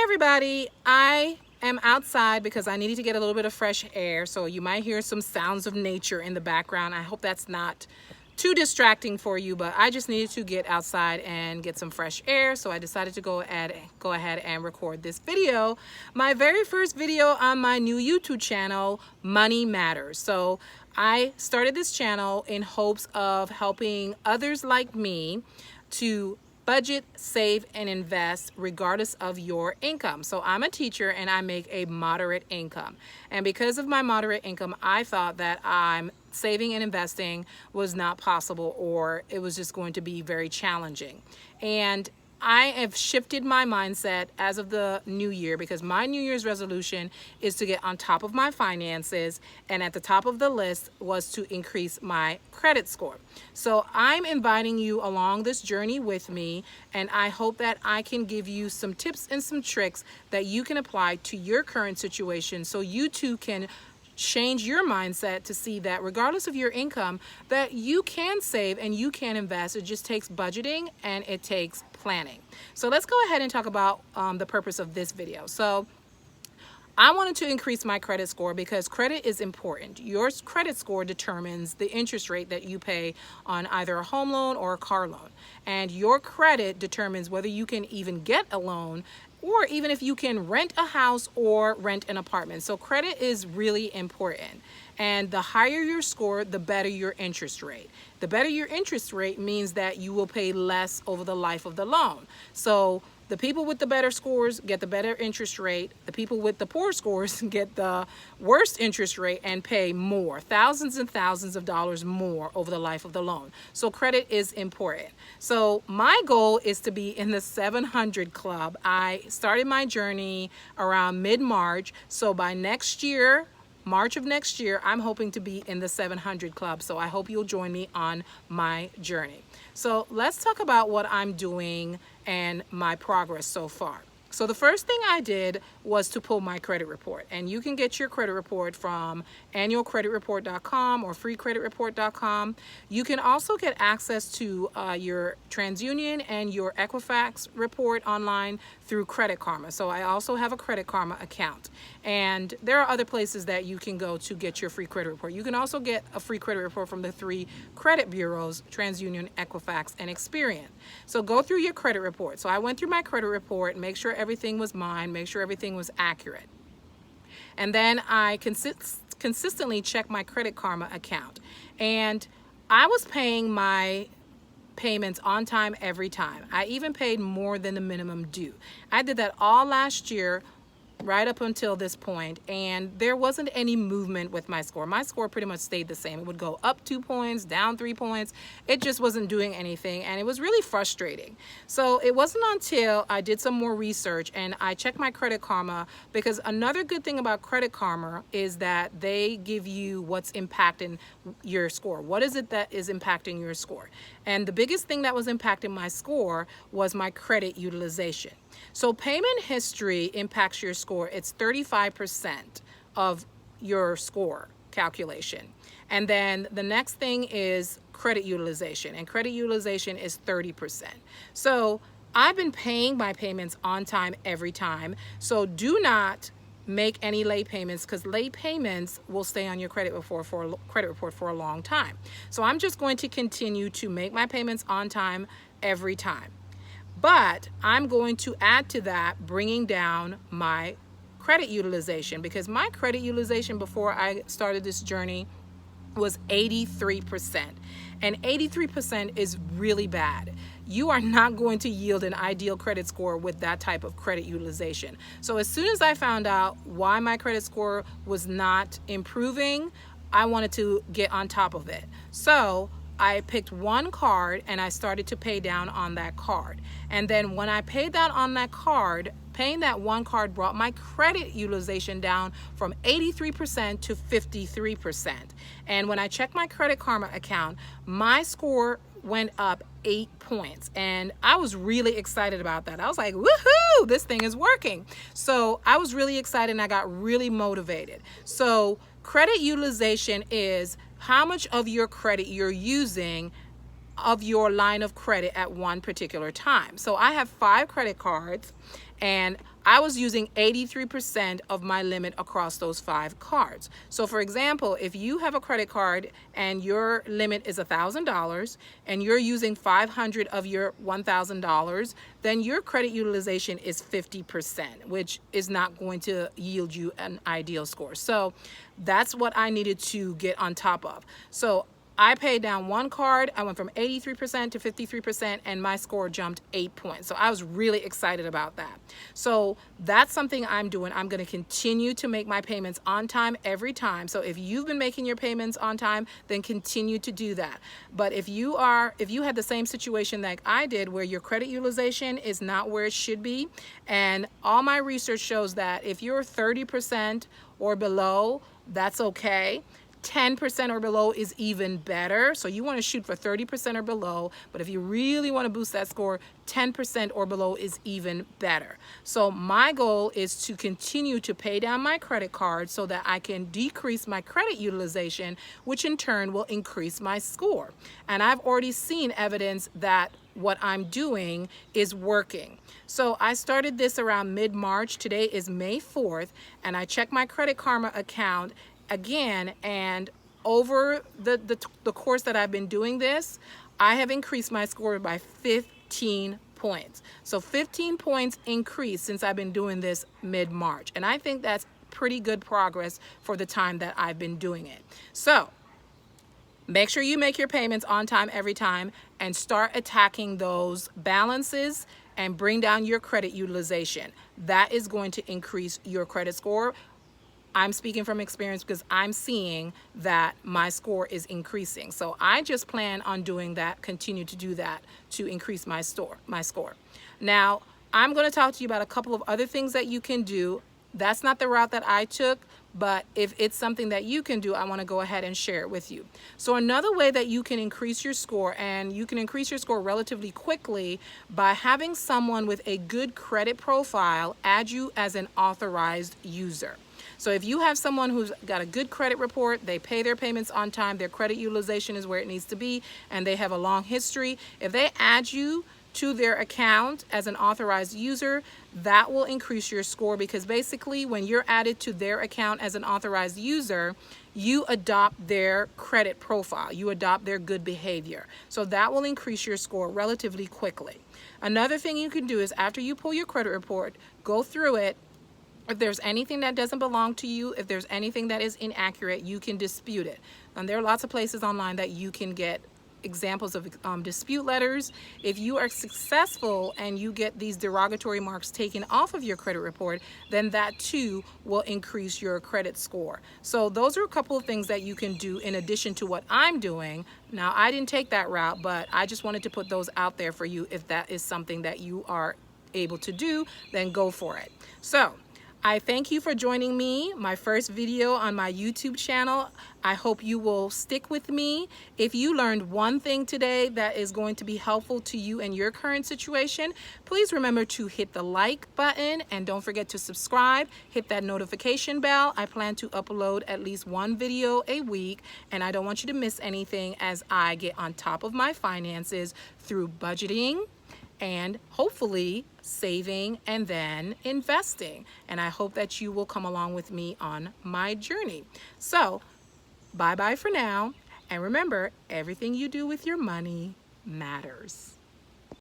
everybody, I am outside because I needed to get a little bit of fresh air, so you might hear some sounds of nature in the background. I hope that's not too distracting for you, but I just needed to get outside and get some fresh air, so I decided to go ahead and record this video, my very first video on my new YouTube channel, Money Matters. So I started this channel in hopes of helping others like me to budget, save, and invest regardless of your income. So I'm a teacher and I make a moderate income. And because of my moderate income, I thought that saving and investing was not possible, or it was just going to be very challenging. And I have shifted my mindset as of the new year, because my New Year's resolution is to get on top of my finances, and at the top of the list was to increase my credit score. So I'm inviting you along this journey with me, and I hope that I can give you some tips and some tricks that you can apply to your current situation, so you too can change your mindset to see that regardless of your income, that you can save and you can invest. It just takes budgeting and it takes planning. So let's go ahead and talk about the purpose of this video. So I wanted to increase my credit score because credit is important. Your credit score determines the interest rate that you pay on either a home loan or a car loan. And your credit determines whether you can even get a loan, or even if you can rent a house or rent an apartment. So credit is really important. And the higher your score, the better your interest rate. The better your interest rate means that you will pay less over the life of the loan. So the people with the better scores get the better interest rate. The people with the poor scores get the worst interest rate and pay more, thousands and thousands of dollars more over the life of the loan. So credit is important. So my goal is to be in the 700 club. I started my journey around mid-March. So by next year, March of next year, I'm hoping to be in the 700 club. So I hope you'll join me on my journey. So let's talk about what I'm doing and my progress so far. So the first thing I did was to pull my credit report, and you can get your credit report from annualcreditreport.com or freecreditreport.com. You can also get access to your TransUnion and your Equifax report online through Credit Karma. So I also have a Credit Karma account, and there are other places that you can go to get your free credit report. You can also get a free credit report from the 3 credit bureaus, TransUnion, Equifax, and Experian. So go through your credit report. So I went through my credit report, make sure everything was mine, make sure everything was accurate. And then I consistently check my Credit Karma account. And I was paying my payments on time every time. I even paid more than the minimum due. I did that all last year, right up until this point, and there wasn't any movement with my score. My score pretty much stayed the same. It would go up 2 points, down 3 points. It just wasn't doing anything, and it was really frustrating. So it wasn't until I did some more research and I checked my Credit Karma, because another good thing about Credit Karma is that they give you what's impacting your score. What is it that is impacting your score? And the biggest thing that was impacting my score was my credit utilization. So payment history impacts your score. It's 35% of your score calculation. And then the next thing is credit utilization, and credit utilization is 30%. So I've been paying my payments on time every time. So do not make any late payments, because late payments will stay on your credit report for a long time. So I'm just going to continue to make my payments on time every time. But I'm going to add to that bringing down my credit utilization, because my credit utilization before I started this journey was 83%. And 83% is really bad. You are not going to yield an ideal credit score with that type of credit utilization. So as soon as I found out why my credit score was not improving, I wanted to get on top of it. So I picked one card and I started to pay down on that card. And then when I paid down on that card, paying that one card brought my credit utilization down from 83% to 53%. And when I checked my Credit Karma account, my score went up 8 points. And I was really excited about that. I was like, woohoo, this thing is working. So I was really excited and I got really motivated. So credit utilization is how much of your credit you're using of your line of credit at one particular time. So I have 5 credit cards, and I was using 83% of my limit across those 5 cards. So for example, if you have a credit card and your limit is $1,000 and you're using 500 of your $1,000, then your credit utilization is 50%, which is not going to yield you an ideal score. So that's what I needed to get on top of. So I paid down 1 card. I went from 83% to 53%, and my score jumped 8 points. So I was really excited about that. So that's something I'm doing. I'm going to continue to make my payments on time every time. So if you've been making your payments on time, then continue to do that. But if you had the same situation that I did, where your credit utilization is not where it should be, and all my research shows that if you're 30% or below, that's okay. 10% or below is even better. So you want to shoot for 30% or below, but if you really want to boost that score, 10% or below is even better. So my goal is to continue to pay down my credit card so that I can decrease my credit utilization, which in turn will increase my score. And I've already seen evidence that what I'm doing is working. So I started this around mid-March. Today is May 4th, and I checked my Credit Karma account again, and over the course that I've been doing this, I have increased my score by 15 points. So 15 points increase since I've been doing this mid-March, and I think that's pretty good progress for the time that I've been doing it. So make sure you make your payments on time every time, and start attacking those balances and bring down your credit utilization. That is going to increase your credit score. I'm speaking from experience because I'm seeing that my score is increasing. So I just plan on doing that, continue to do that to increase my score. Now, I'm going to talk to you about a couple of other things that you can do. That's not the route that I took, but if it's something that you can do, I want to go ahead and share it with you. So another way that you can increase your score, and you can increase your score relatively quickly, by having someone with a good credit profile add you as an authorized user. So if you have someone who's got a good credit report, they pay their payments on time, their credit utilization is where it needs to be, and they have a long history, if they add you to their account as an authorized user, that will increase your score, because basically when you're added to their account as an authorized user, you adopt their credit profile, you adopt their good behavior. So that will increase your score relatively quickly. Another thing you can do is, after you pull your credit report, go through it. If there's anything that doesn't belong to you, if there's anything that is inaccurate, you can dispute it. And there are lots of places online that you can get examples of dispute letters. If you are successful and you get these derogatory marks taken off of your credit report, then that too will increase your credit score. So those are a couple of things that you can do in addition to what I'm doing. Now, I didn't take that route, but I just wanted to put those out there for you. If that is something that you are able to do, then go for it. So I thank you for joining me, my first video on my YouTube channel. I hope you will stick with me. If you learned one thing today that is going to be helpful to you in your current situation, please remember to hit the like button, and don't forget to subscribe, hit that notification bell. I plan to upload at least 1 video a week, and I don't want you to miss anything as I get on top of my finances through budgeting and hopefully saving and then investing. And I hope that you will come along with me on my journey. So bye-bye for now. And remember, everything you do with your money matters.